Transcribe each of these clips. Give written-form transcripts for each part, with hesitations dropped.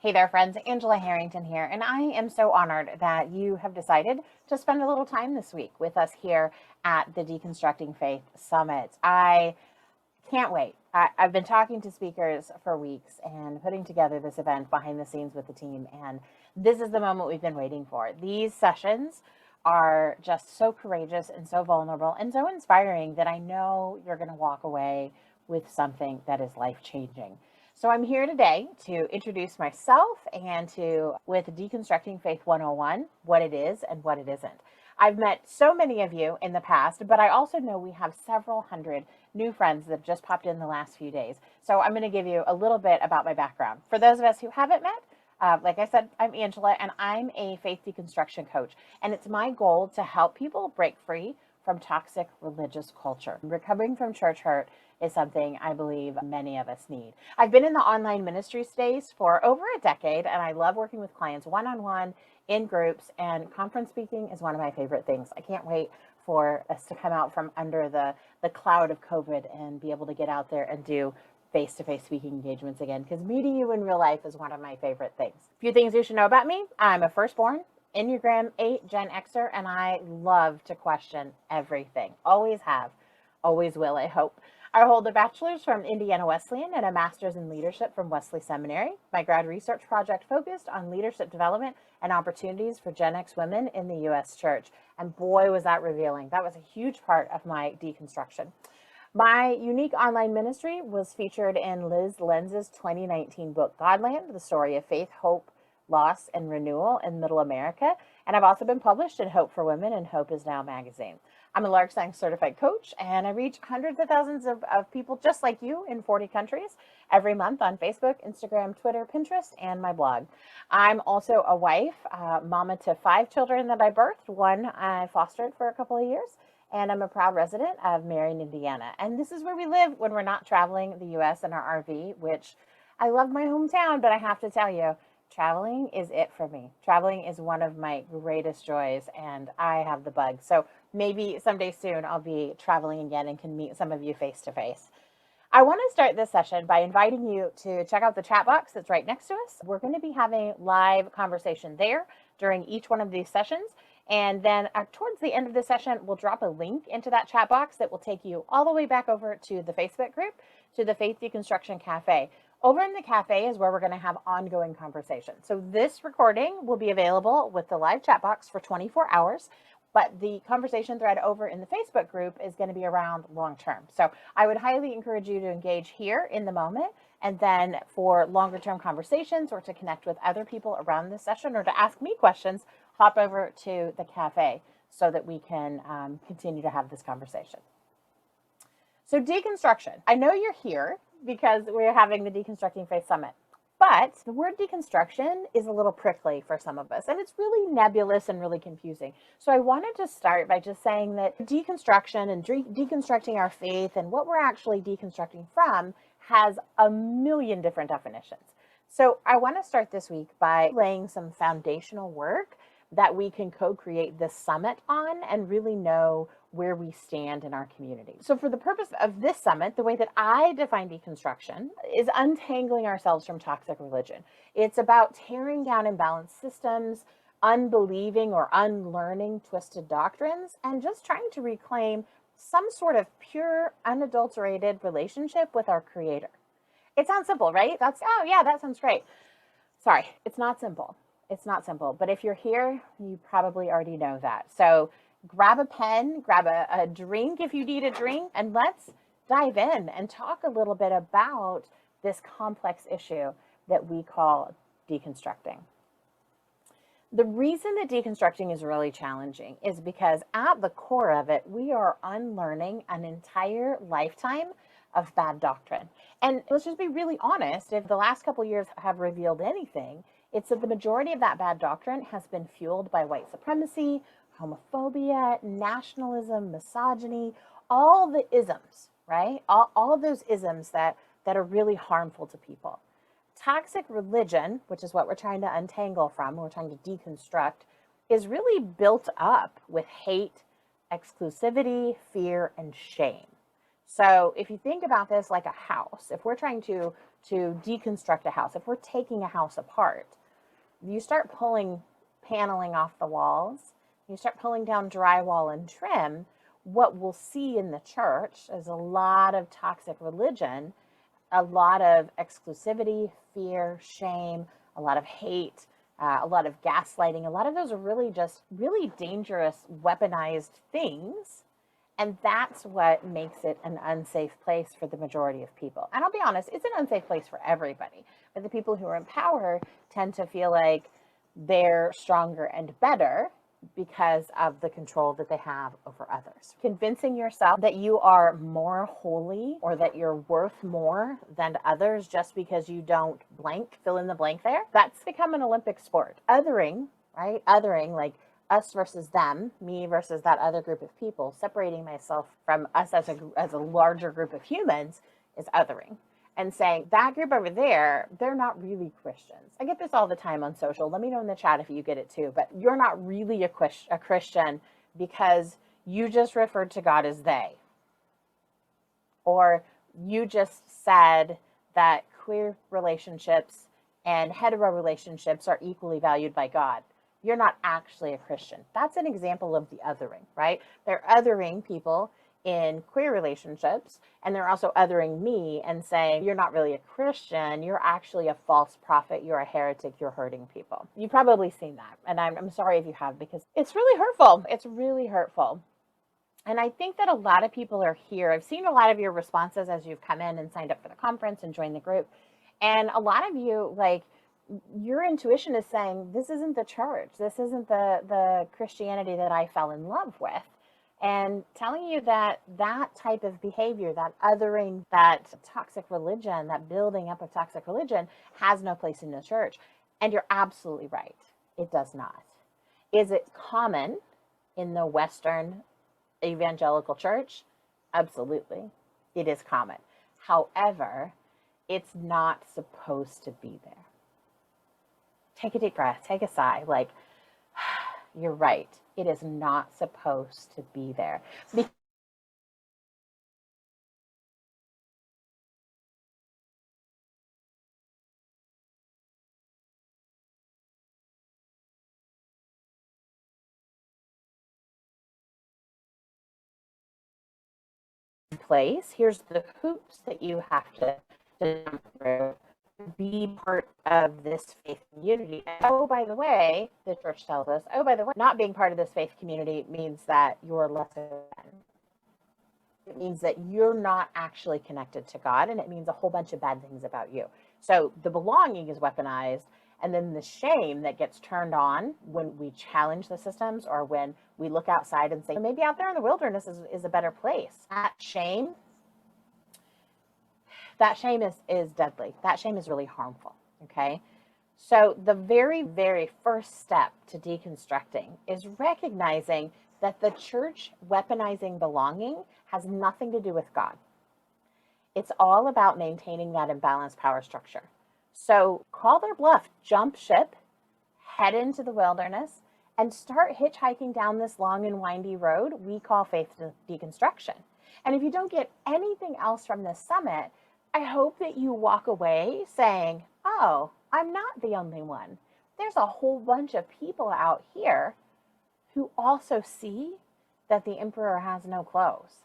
Hey there, friends. Angela Harrington here, and I am so honored that you have decided to spend a little time this week with us here at the Deconstructing Faith Summit. I can't wait. I've been talking to speakers for weeks and putting together this event behind the scenes with the team, and this is the moment we've been waiting for. These sessions are just so courageous and so vulnerable and so inspiring that I know you're going to walk away with something that is life-changing. So I'm here today to introduce myself and with Deconstructing Faith 101, what it is and what it isn't. I've met so many of you in the past, but I also know we have several hundred new friends that have just popped in the last few days. So I'm going to give you a little bit about my background. For those of us who haven't met, like I said, I'm Angela, and I'm a faith deconstruction coach. And it's my goal to help people break free from toxic religious culture. Recovering from church hurt is something I believe many of us need. I've been in the online ministry space for over a decade, and I love working with clients one-on-one, in groups, and conference speaking is one of my favorite things. I can't wait for us to come out from under the cloud of COVID and be able to get out there and do face-to-face speaking engagements again, because meeting you in real life is one of my favorite things. A few things you should know about me. I'm a firstborn, Enneagram 8 Gen Xer, and I love to question everything. Always have, always will, I hope. I hold a bachelor's from Indiana Wesleyan and a master's in leadership from Wesley Seminary. My grad research project focused on leadership development and opportunities for Gen X women in the U.S. church. And boy, was that revealing. That was a huge part of my deconstruction. My unique online ministry was featured in Liz Lenz's 2019 book, Godland, the story of faith, hope, loss, and renewal in Middle America. And I've also been published in Hope for Women and Hope Is Now magazine. I'm a Large Science certified coach, and I reach hundreds of thousands of people just like you in 40 countries every month on Facebook, Instagram, Twitter, Pinterest, and my blog. I'm also a wife, mama to 5 children that I birthed. One I fostered for a couple of years, and I'm a proud resident of Marion, Indiana. And this is where we live when we're not traveling the U.S. in our RV, which I love my hometown, but I have to tell you, traveling is it for me. Traveling is one of my greatest joys, and I have the bug. So maybe someday soon I'll be traveling again and can meet some of you face to face. I want to start this session by inviting you to check out the chat box that's right next to us. We're going to be having live conversation there during each one of these sessions. And then towards the end of the session, we'll drop a link into that chat box that will take you all the way back over to the Facebook group, to the Faith Deconstruction Cafe. Over in the cafe is where we're going to have ongoing conversation. So this recording will be available with the live chat box for 24 hours, but the conversation thread over in the Facebook group is going to be around long term. So I would highly encourage you to engage here in the moment, and then for longer term conversations or to connect with other people around this session or to ask me questions, hop over to the cafe so that we can continue to have this conversation. So deconstruction. I know you're here because we're having the Deconstructing Faith Summit. But the word deconstruction is a little prickly for some of us, and it's really nebulous and really confusing. So I wanted to start by just saying that deconstruction and deconstructing our faith and what we're actually deconstructing from has a million different definitions. So I want to start this week by laying some foundational work that we can co-create this summit on and really know where we stand in our community. So for the purpose of this summit, the way that I define deconstruction is untangling ourselves from toxic religion. It's about tearing down imbalanced systems, unbelieving or unlearning twisted doctrines, and just trying to reclaim some sort of pure, unadulterated relationship with our Creator. It sounds simple, right? Oh yeah, that sounds great. Sorry, it's not simple. It's not simple, but if you're here, you probably already know that. So grab a pen, grab a drink if you need a drink, and let's dive in and talk a little bit about this complex issue that we call deconstructing. The reason that deconstructing is really challenging is because at the core of it, we are unlearning an entire lifetime of bad doctrine. And let's just be really honest, if the last couple of years have revealed anything, it's that the majority of that bad doctrine has been fueled by white supremacy, homophobia, nationalism, misogyny, all the isms, right? All of those isms that are really harmful to people. Toxic religion, which is what we're trying to untangle from, we're trying to deconstruct, is really built up with hate, exclusivity, fear, and shame. So if you think about this like a house, if we're trying to deconstruct a house, if we're taking a house apart, you start pulling paneling off the walls, you start pulling down drywall and trim, what we'll see in the church is a lot of toxic religion, a lot of exclusivity, fear, shame, a lot of hate, a lot of gaslighting. A lot of those are really just really dangerous, weaponized things. And that's what makes it an unsafe place for the majority of people. And I'll be honest, it's an unsafe place for everybody. But the people who are in power tend to feel like they're stronger and better because of the control that they have over others. Convincing yourself that you are more holy or that you're worth more than others just because you don't blank, fill in the blank there, that's become an Olympic sport. Othering, right? Othering, like us versus them, me versus that other group of people, separating myself from us as a larger group of humans is othering. And saying that group over there, they're not really Christians. I get this all the time on social. Let me know in the chat if you get it too. But you're not really a Christian because you just referred to God as they. Or you just said that queer relationships and hetero relationships are equally valued by God. You're not actually a Christian. That's an example of the othering, right? They're othering people in queer relationships, and they're also othering me and saying, you're not really a Christian, you're actually a false prophet, you're a heretic, you're hurting people. You've probably seen that, and I'm sorry if you have, because it's really hurtful. It's really hurtful. And I think that a lot of people are here. I've seen a lot of your responses as you've come in and signed up for the conference and joined the group. And a lot of you, like, your intuition is saying, this isn't the church. This isn't the Christianity that I fell in love with. And telling you that that type of behavior, that othering, that toxic religion, that building up of toxic religion has no place in the church. And you're absolutely right. It does not. Is it common in the Western evangelical church? Absolutely. It is common. However, it's not supposed to be there. Take a deep breath, take a sigh, like, you're right. It is not supposed to be there. Place, here's the hoops that you have to jump through to be part of this faith community. And oh, by the way, the church tells us, oh, by the way, not being part of this faith community means that you're lesser than. It means that you're not actually connected to God, and it means a whole bunch of bad things about you. So the belonging is weaponized, and then the shame that gets turned on when we challenge the systems or when we look outside and say, maybe out there in the wilderness is a better place. That shame is deadly. That shame is really harmful, okay? So the very, very first step to deconstructing is recognizing that the church weaponizing belonging has nothing to do with God. It's all about maintaining that imbalanced power structure. So call their bluff, jump ship, head into the wilderness, and start hitchhiking down this long and windy road we call faith deconstruction. And if you don't get anything else from this summit, I hope that you walk away saying, oh, I'm not the only one. There's a whole bunch of people out here who also see that the emperor has no clothes,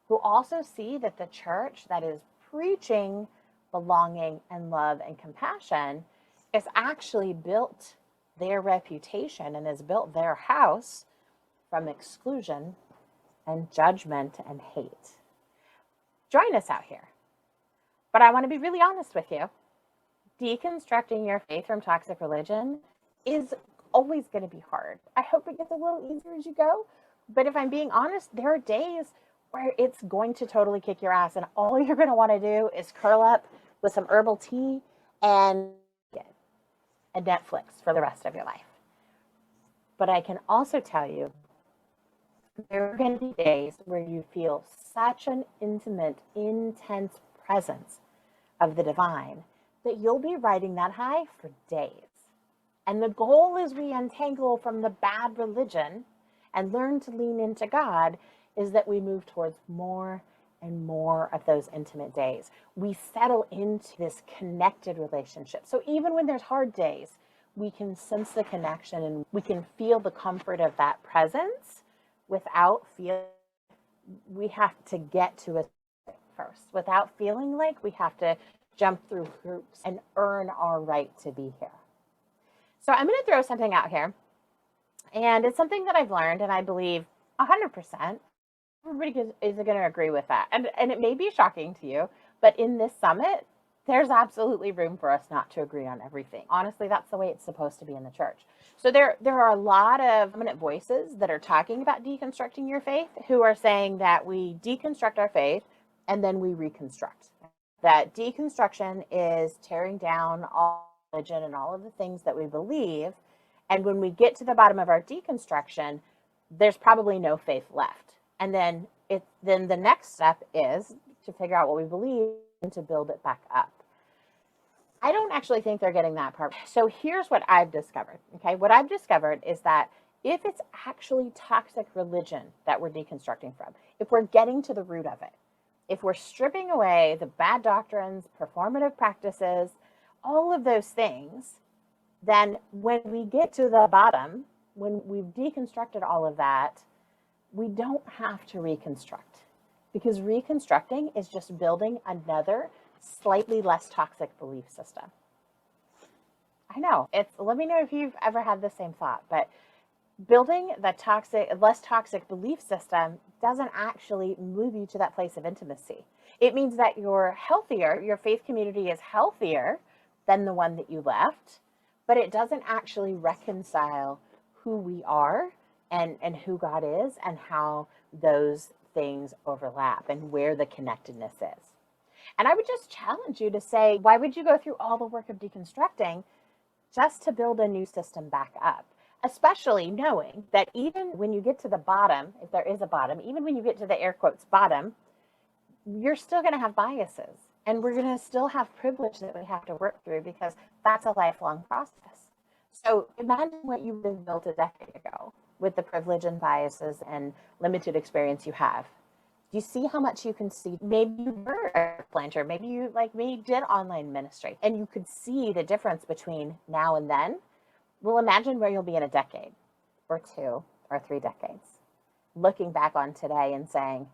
who also see that the church that is preaching belonging and love and compassion is actually built their reputation and has built their house from exclusion and judgment and hate. Join us out here. But I want to be really honest with you. Deconstructing your faith from toxic religion is always going to be hard. I hope it gets a little easier as you go. But if I'm being honest, there are days where it's going to totally kick your ass, and all you're going to want to do is curl up with some herbal tea and Netflix for the rest of your life. But I can also tell you, there are going to be days where you feel such an intimate, intense presence of the divine that you'll be riding that high for days. And the goal as we untangle from the bad religion and learn to lean into God is that we move towards more and more of those intimate days. We settle into this connected relationship. So even when there's hard days, we can sense the connection and we can feel the comfort of that presence without feeling we have to get to it first, without feeling like we have to jump through hoops and earn our right to be here. So I'm going to throw something out here, and it's something that I've learned, and I believe 100% everybody is going to agree with that. And it may be shocking to you, but in this summit, there's absolutely room for us not to agree on everything. Honestly, that's the way it's supposed to be in the church. So there are a lot of prominent voices that are talking about deconstructing your faith, who are saying that we deconstruct our faith and then we reconstruct. That deconstruction is tearing down all religion and all of the things that we believe. And when we get to the bottom of our deconstruction, there's probably no faith left. And then the next step is to figure out what we believe and to build it back up. I don't actually think they're getting that part. So here's what I've discovered. Okay, what I've discovered is that if it's actually toxic religion that we're deconstructing from, if we're getting to the root of it, if we're stripping away the bad doctrines, performative practices, all of those things, then when we get to the bottom, when we've deconstructed all of that, we don't have to reconstruct, because reconstructing is just building another slightly less toxic belief system. I know, let me know if you've ever had the same thought, but building the less toxic belief system doesn't actually move you to that place of intimacy. It means that you're healthier, your faith community is healthier than the one that you left, but it doesn't actually reconcile who we are and who God is and how those things overlap and where the connectedness is. And I would just challenge you to say, why would you go through all the work of deconstructing just to build a new system back up? Especially knowing that even when you get to the bottom, if there is a bottom, even when you get to the air quotes bottom, you're still going to have biases. And we're going to still have privilege that we have to work through, because that's a lifelong process. So imagine what you would have built a decade ago with the privilege and biases and limited experience you have. Do you see how much you can see? Maybe you were a planter, maybe you, like me, did online ministry, and you could see the difference between now and then. Well, imagine where you'll be in a decade or 2 or 3 decades, looking back on today and saying,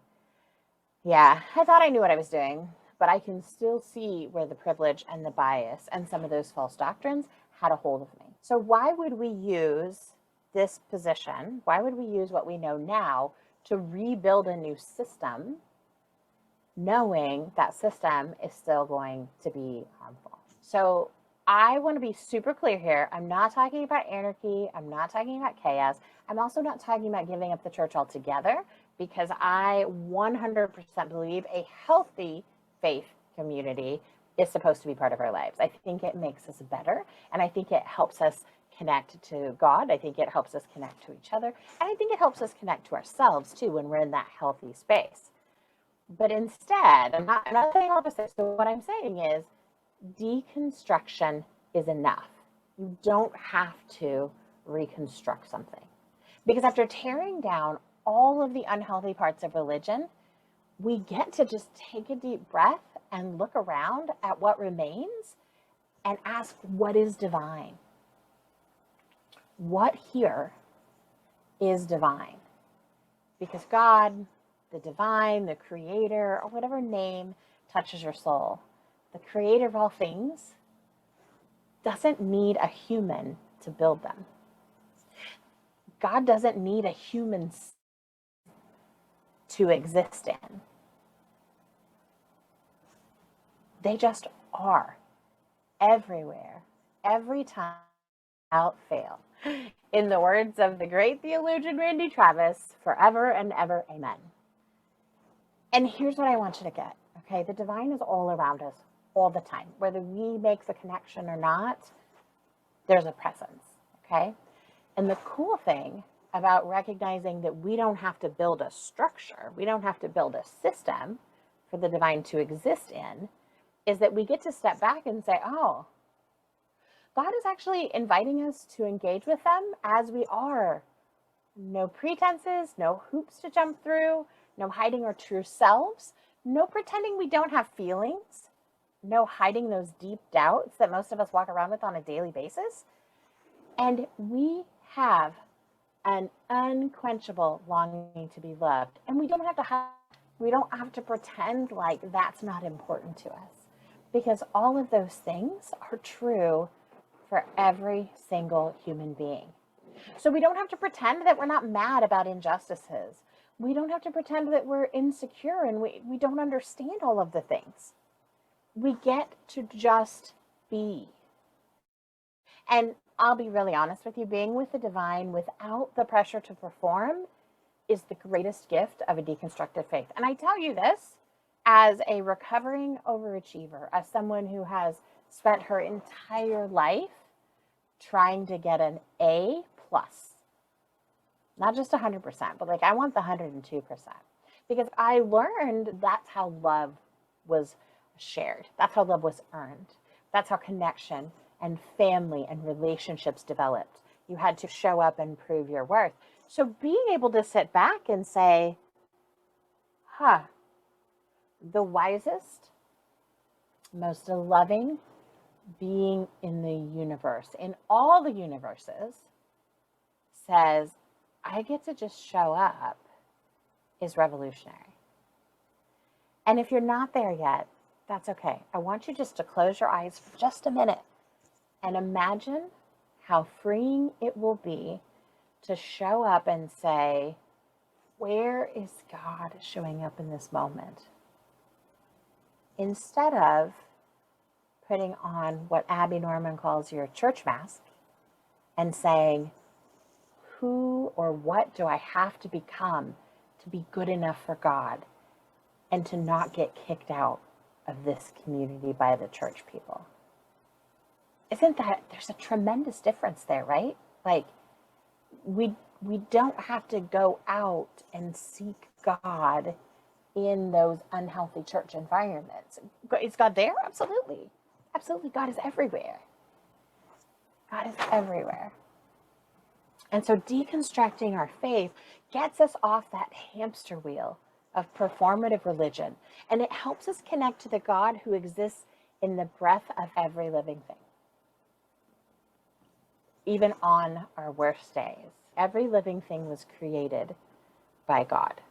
yeah, I thought I knew what I was doing, but I can still see where the privilege and the bias and some of those false doctrines had a hold of me. So why would we use this position? Why would we use what we know now to rebuild a new system, knowing that system is still going to be harmful? So I want to be super clear here. I'm not talking about anarchy. I'm not talking about chaos. I'm also not talking about giving up the church altogether, because I 100% believe a healthy faith community is supposed to be part of our lives. I think it makes us better, and I think it helps us connect to God. I think it helps us connect to each other, and I think it helps us connect to ourselves too when we're in that healthy space. But instead, I'm not saying all this. So what I'm saying is deconstruction is enough. You don't have to reconstruct something, because after tearing down all of the unhealthy parts of religion, we get to just take a deep breath and look around at what remains and ask, what is divine? What here is divine? Because God, the divine, the creator, or whatever name touches your soul, the creator of all things, doesn't need a human to build them. God doesn't need a human to exist in. They just are everywhere, every time, without fail. In the words of the great theologian Randy Travis, forever and ever, amen. And here's what I want you to get, okay? The divine is all around us all the time. Whether we make the connection or not, there's a presence, okay? And the cool thing about recognizing that we don't have to build a structure, we don't have to build a system for the divine to exist in, is that we get to step back and say, oh, God is actually inviting us to engage with them as we are. No pretenses, no hoops to jump through, no hiding our true selves, No pretending we don't have feelings. No hiding those deep doubts that most of us walk around with on a daily basis. And we have an unquenchable longing to be loved. And we don't have to pretend like that's not important to us, because all of those things are true for every single human being. So we don't have to pretend that we're not mad about injustices. We don't have to pretend that we're insecure and we don't understand all of the things. We get to just be. And I'll be really honest with you, being with the divine without the pressure to perform is the greatest gift of a deconstructed faith. And I tell you this as a recovering overachiever, as someone who has spent her entire life trying to get an A plus. Not just 100%, but like I want the 102%. Because I learned that's how love was shared. That's how love was earned. That's how connection and family and relationships developed. You had to show up and prove your worth. So being able to sit back and say, the wisest, most loving being in the universe, in all the universes, says, I get to just show up, is revolutionary. And if you're not there yet, that's okay. I want you just to close your eyes for just a minute and imagine how freeing it will be to show up and say, where is God showing up in this moment? Instead of putting on what Abby Norman calls your church mask and saying, who or what do I have to become to be good enough for God and to not get kicked out of this community by the church people? Isn't that, there's a tremendous difference there, right? Like we don't have to go out and seek God in those unhealthy church environments. Is God there? Absolutely. Absolutely. God is everywhere. God is everywhere. And so deconstructing our faith gets us off that hamster wheel of performative religion. And it helps us connect to the God who exists in the breath of every living thing. Even on our worst days, every living thing was created by God.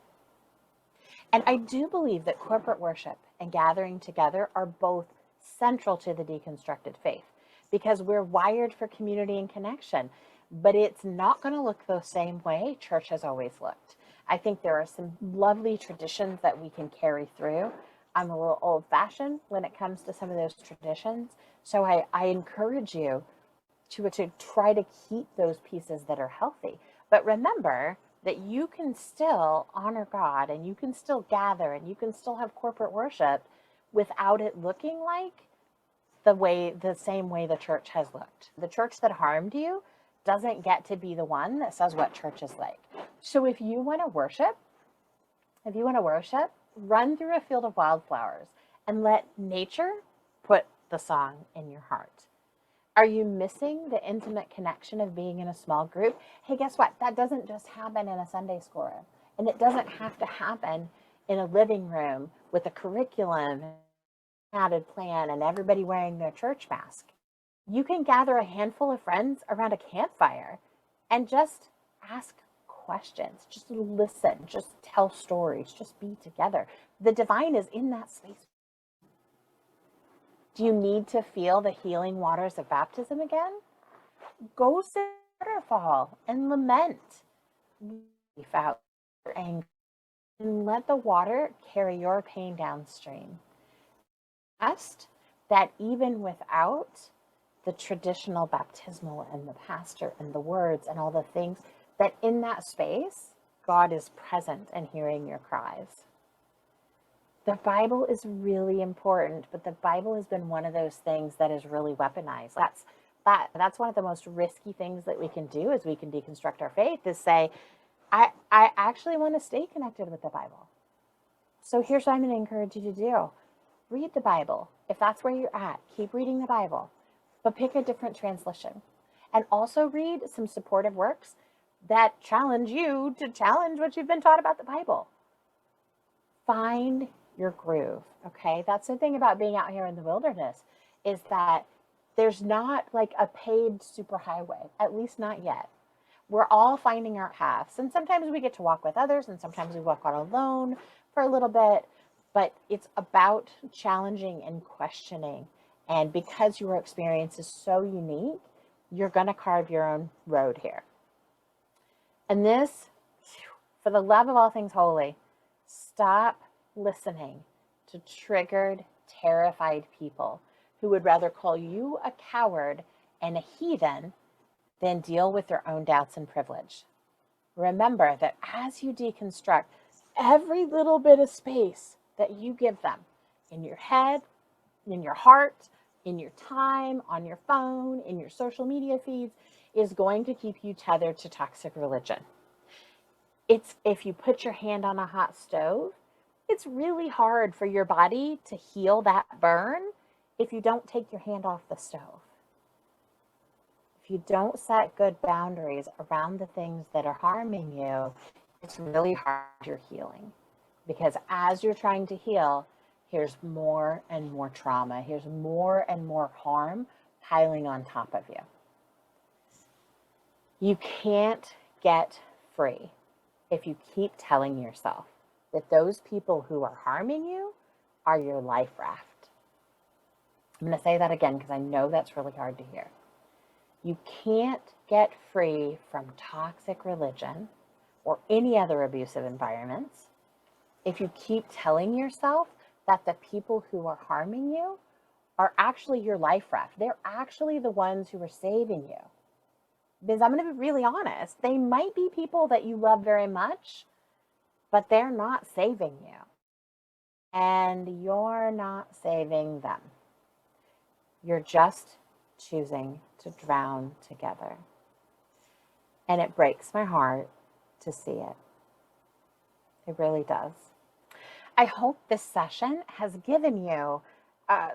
And I do believe that corporate worship and gathering together are both central to the deconstructed faith, because we're wired for community and connection, but it's not going to look the same way church has always looked. I think there are some lovely traditions that we can carry through. I'm a little old-fashioned when it comes to some of those traditions, so I encourage you to try to keep those pieces that are healthy. But remember that you can still honor God and you can still gather and you can still have corporate worship without it looking like the same way the church has looked. The church that harmed you doesn't get to be the one that says what church is like. So if you want to worship, run through a field of wildflowers and let nature put the song in your heart. Are you missing the intimate connection of being in a small group? Hey, guess what? That doesn't just happen in a Sunday school room. And it doesn't have to happen in a living room with a curriculum, added plan, and everybody wearing their church mask. You can gather a handful of friends around a campfire and just ask questions, just listen, just tell stories, just be together. The divine is in that space. Do you need to feel the healing waters of baptism again? Go sit at a waterfall and lament. Leave out your anger and let the water carry your pain downstream. Trust that even without the traditional baptismal and the pastor and the words and all the things, that in that space, God is present and hearing your cries. The Bible is really important, but the Bible has been one of those things that is really weaponized. That's one of the most risky things that we can do as we can deconstruct our faith, is say, I actually want to stay connected with the Bible. So here's what I'm going to encourage you to do. Read the Bible. If that's where you're at, keep reading the Bible, but pick a different translation. And also read some supportive works that challenge you to challenge what you've been taught about the Bible. Find your groove. Okay. That's the thing about being out here in the wilderness, is that there's not like a paved superhighway, at least not yet. We're all finding our paths. And sometimes we get to walk with others, and sometimes we walk on alone for a little bit. But it's about challenging and questioning. And because your experience is so unique, you're going to carve your own road here. And this, for the love of all things holy, stop listening to triggered, terrified people who would rather call you a coward and a heathen than deal with their own doubts and privilege. Remember that as you deconstruct, every little bit of space that you give them in your head, in your heart, in your time, on your phone, in your social media feeds, is going to keep you tethered to toxic religion. It's if you put your hand on a hot stove, it's really hard for your body to heal that burn if you don't take your hand off the stove. If you don't set good boundaries around the things that are harming you, it's really hard you're healing. Because as you're trying to heal, here's more and more trauma. Here's more and more harm piling on top of you. You can't get free if you keep telling yourself that those people who are harming you are your life raft. I'm going to say that again because I know that's really hard to hear. You can't get free from toxic religion or any other abusive environments if you keep telling yourself that the people who are harming you are actually your life raft. They're actually the ones who are saving you. Because I'm going to be really honest, they might be people that you love very much, but they're not saving you. And you're not saving them. You're just choosing to drown together. And it breaks my heart to see it. It really does. I hope this session has given you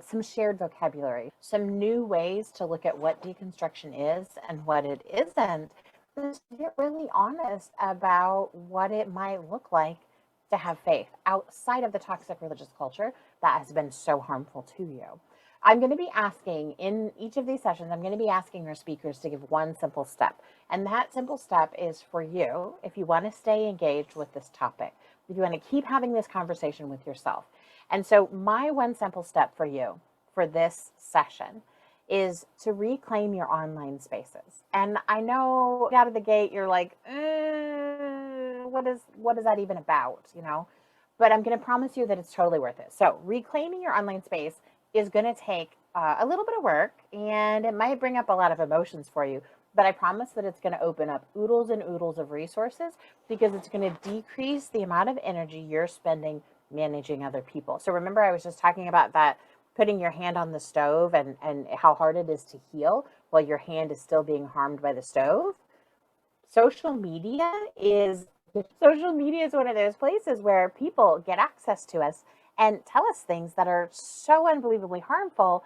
some shared vocabulary, some new ways to look at what deconstruction is and what it isn't, and to get really honest about what it might look like to have faith outside of the toxic religious culture that has been so harmful to you. I'm going to be asking in each of these sessions, I'm going to be asking our speakers to give one simple step. And that simple step is for you, if you want to stay engaged with this topic, if you want to keep having this conversation with yourself. And so my one simple step for you for this session is to reclaim your online spaces. And I know out of the gate, you're like, what is that even about? You know, but I'm going to promise you that it's totally worth it. So reclaiming your online space is going to take a little bit of work, and it might bring up a lot of emotions for you, but I promise that it's going to open up oodles and oodles of resources, because it's going to decrease the amount of energy you're spending managing other people. So remember, I was just talking about that, putting your hand on the stove and how hard it is to heal while your hand is still being harmed by the stove. Social media is one of those places where people get access to us and tell us things that are so unbelievably harmful,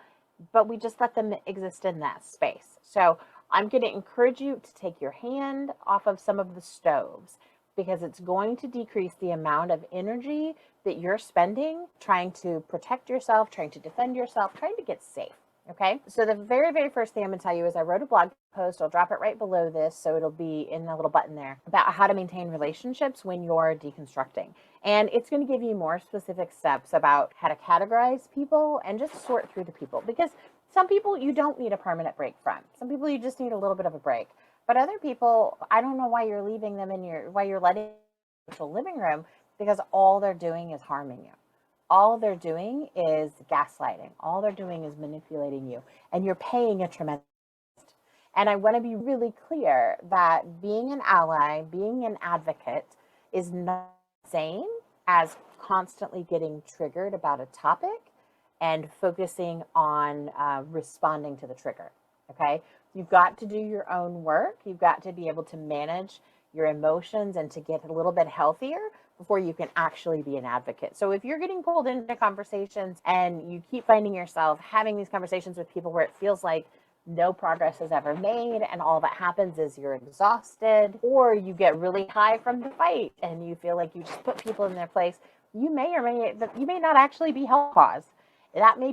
but we just let them exist in that space. So I'm going to encourage you to take your hand off of some of the stoves, because it's going to decrease the amount of energy that you're spending trying to protect yourself, trying to defend yourself, trying to get safe. Okay, so the very, very first thing I'm going to tell you is I wrote a blog post. I'll drop it right below this, so it'll be in the little button there, about how to maintain relationships when you're deconstructing. And it's going to give you more specific steps about how to categorize people and just sort through the people. Because some people you don't need a permanent break from. Some people you just need a little bit of a break. But other people, I don't know why you're leaving them why you're letting your living room, because all they're doing is harming you. All they're doing is gaslighting. All they're doing is manipulating you, and you're paying a tremendous cost. And I want to be really clear that being an ally, being an advocate, is not the same as constantly getting triggered about a topic and focusing on responding to the trigger. Okay, you've got to do your own work. You've got to be able to manage your emotions and to get a little bit healthier before you can actually be an advocate. So if you're getting pulled into conversations and you keep finding yourself having these conversations with people where it feels like no progress is ever made and all that happens is you're exhausted, or you get really high from the fight and you feel like you just put people in their place, you may not actually be help cause. That may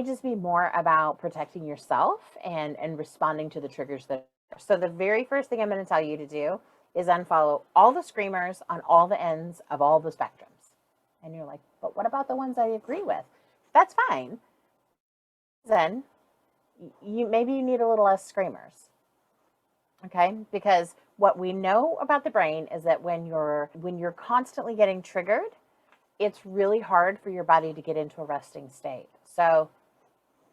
just be more about protecting yourself and responding to the triggers that. So the very first thing I'm going to tell you to do is unfollow all the screamers on all the ends of all the spectrums. And you're like, but what about the ones I agree with? That's fine. Then you need a little less screamers. Okay? Because what we know about the brain is that when you're constantly getting triggered, it's really hard for your body to get into a resting state. So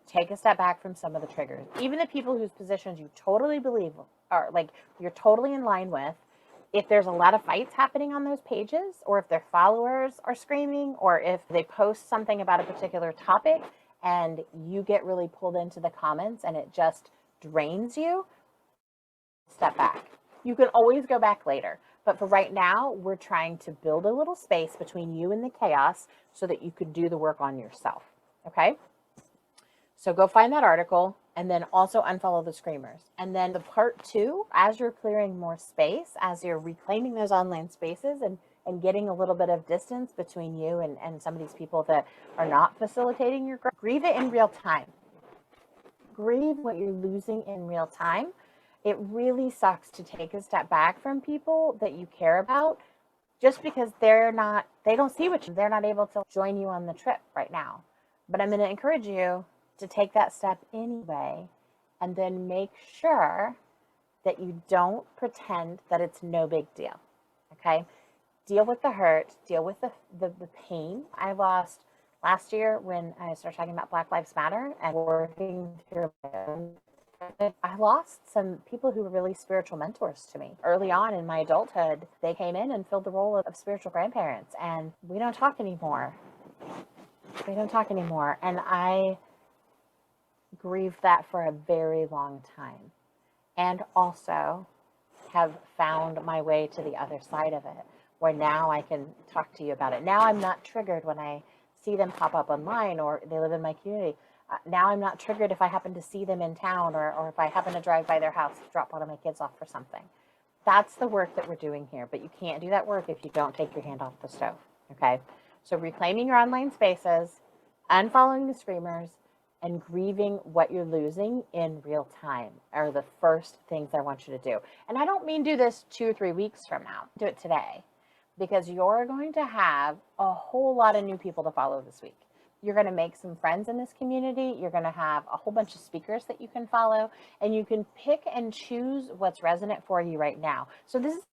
take a step back from some of the triggers. Even the people whose positions you totally believe are like you're totally in line with, if there's a lot of fights happening on those pages, or if their followers are screaming, or if they post something about a particular topic and you get really pulled into the comments and it just drains you, step back. You can always go back later. But for right now, we're trying to build a little space between you and the chaos so that you could do the work on yourself. Okay? So go find that article and then also unfollow the screamers. And then the part 2, as you're clearing more space, as you're reclaiming those online spaces and getting a little bit of distance between you and some of these people that are not facilitating your growth, grieve it in real time. Grieve what you're losing in real time. It really sucks to take a step back from people that you care about just because they don't see they're not able to join you on the trip right now. But I'm going to encourage you to take that step anyway, and then make sure that you don't pretend that it's no big deal. Okay? Deal with the hurt, deal with the pain. I lost last year when I started talking about Black Lives Matter and working through I lost some people who were really spiritual mentors to me. Early on in my adulthood, they came in and filled the role of spiritual grandparents, and we don't talk anymore. And I grieved that for a very long time, and also have found my way to the other side of it, where now I can talk to you about it. Now I'm not triggered when I see them pop up online or they live in my community. Now I'm not triggered if I happen to see them in town or if I happen to drive by their house to drop one of my kids off for something. That's the work that we're doing here, but you can't do that work if you don't take your hand off the stove, okay? So reclaiming your online spaces, unfollowing the screamers, and grieving what you're losing in real time are the first things I want you to do. And I don't mean do this 2 or 3 weeks from now. Do it today, because you're going to have a whole lot of new people to follow this week. You're going to make some friends in this community. You're going to have a whole bunch of speakers that you can follow, and you can pick and choose what's resonant for you right now. So this is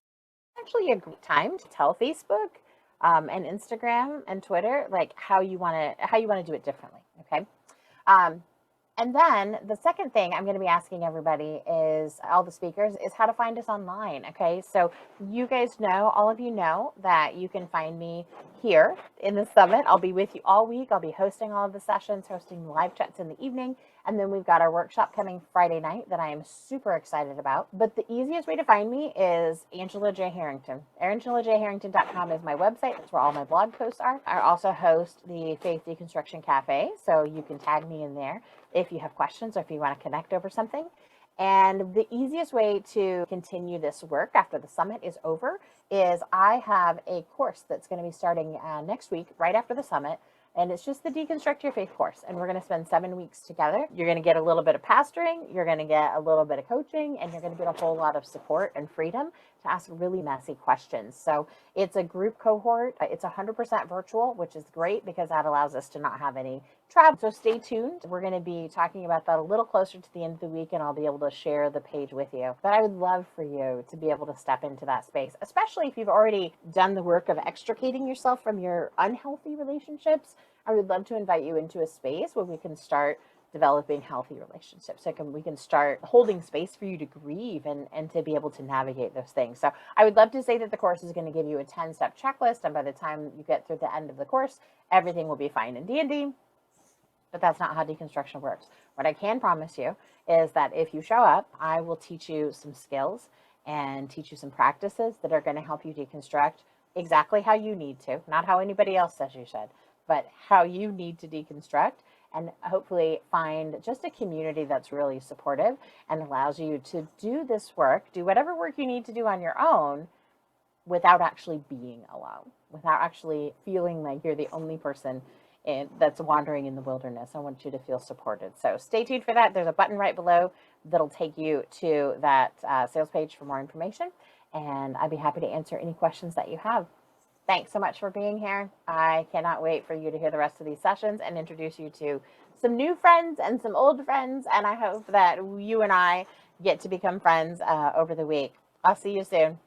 actually a great time to tell Facebook and Instagram and Twitter like how you want to do it differently. Okay. And then the second thing I'm going to be asking everybody is, all the speakers, is how to find us online. Okay, so you guys know, all of you know that you can find me here in the summit. I'll be with you all week. I'll be hosting all of the sessions, hosting live chats in the evening. And then we've got our workshop coming Friday night that I am super excited about. But the easiest way to find me is Angela J. Harrington. AngelaJHarrington.com is my website. That's where all my blog posts are. I also host the Faith Deconstruction Cafe, so you can tag me in there if you have questions or if you want to connect over something. And the easiest way to continue this work after the summit is over is I have a course that's going to be starting next week, right after the summit. And it's just the Deconstruct Your Faith course. And we're going to spend 7 weeks together. You're going to get a little bit of pastoring. You're going to get a little bit of coaching. And you're going to get a whole lot of support and freedom to ask really messy questions. So it's a group cohort. It's 100% virtual, which is great because that allows us to not have any travel. So stay tuned. We're going to be talking about that a little closer to the end of the week, and I'll be able to share the page with you. But I would love for you to be able to step into that space, especially if you've already done the work of extricating yourself from your unhealthy relationships. I would love to invite you into a space where we can start developing healthy relationships. So we can start holding space for you to grieve and to be able to navigate those things. So I would love to say that the course is going to give you a 10-step checklist, and by the time you get through the end of the course, everything will be fine in D&D. But that's not how deconstruction works. What I can promise you is that if you show up, I will teach you some skills and teach you some practices that are going to help you deconstruct exactly how you need to, not how anybody else says you should, but how you need to deconstruct, and hopefully find just a community that's really supportive and allows you to do this work, do whatever work you need to do on your own without actually being alone. without actually feeling like you're the only person that's wandering in the wilderness. I want you to feel supported. So stay tuned for that. There's a button right below that'll take you to that sales page for more information. And I'd be happy to answer any questions that you have. Thanks so much for being here. I cannot wait for you to hear the rest of these sessions and introduce you to some new friends and some old friends. And I hope that you and I get to become friends over the week. I'll see you soon.